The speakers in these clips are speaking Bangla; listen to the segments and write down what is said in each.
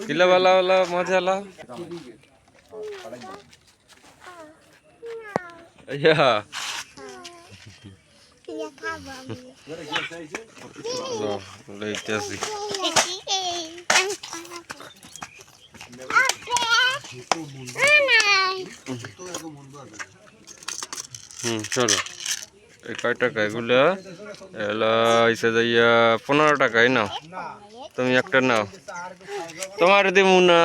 কিলা বালা বালা মজা লাও ইয়া লইতেছি চলো এই কয় টাকা এগুলো এলা এসে যাইয়া 15 টাকাই নাও তুমি একটা নাও তোমার দিমু না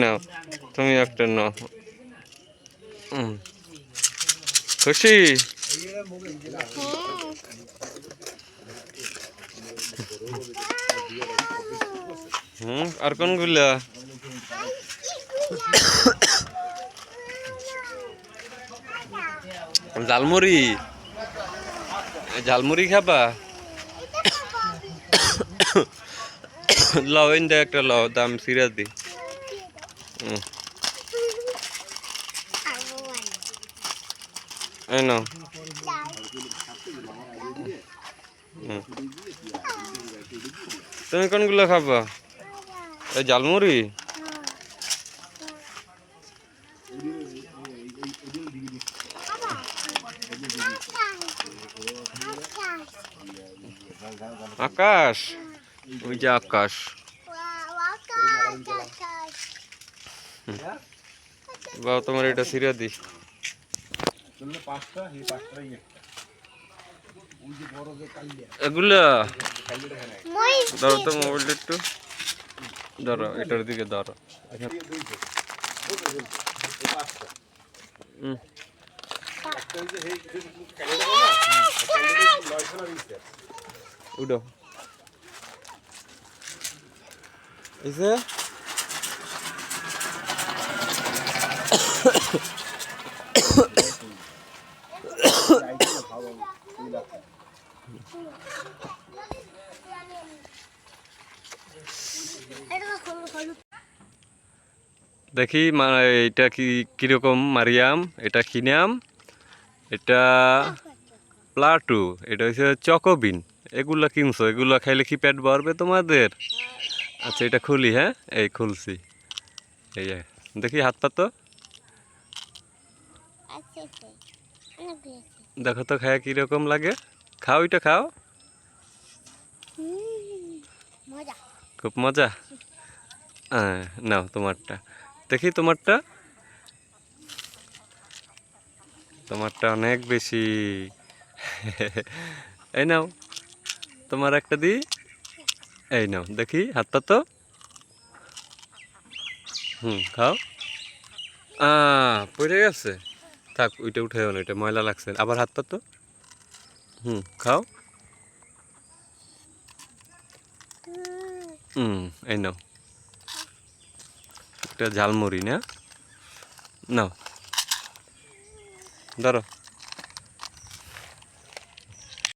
নাও তুমি একটা নাও খুশি আর কোনগুলা ঝালমুড়ি ঝালমুড়ি খাবা লাও ইন্দা একটা লাও দাম সিরিয়াস দি এই নাও তুমি কোনগুলো খাবা এই ঝালমুড়ি আকাশ ওই যে আকাশ বাবা তোমার এটা সিরিয়া দিস এগুলা ধরো তো মোবাইলটা একটু ধরো এটার দিকে ধরো উঠো এসে দেখি এটা কি কিরকম মারিয়াম এটা কি নাম এটা প্লাটু এটা হচ্ছে চকোবিন এগুলা কিনছো এগুলা খাইলে কি পেট ভরবে তোমাদের আচ্ছা এটা খুলি হ্যাঁ এই খুলছি এই দেখি হাত পা তো দেখো তো খায় কিরকম লাগে খাও এটা খাও খুব মজা হ্যাঁ নাও তোমারটা দেখি তোমারটা তোমারটা অনেক বেশি এই নাও তোমার একটা দি এই নাও দেখি হাতটা তো খাও পড়ে গেছে থাক ওইটা উঠে না ওইটা ময়লা লাগছে আবার হাতটা তো খাও এই নাও এটা ঝালমুড়ি না নাও ধরো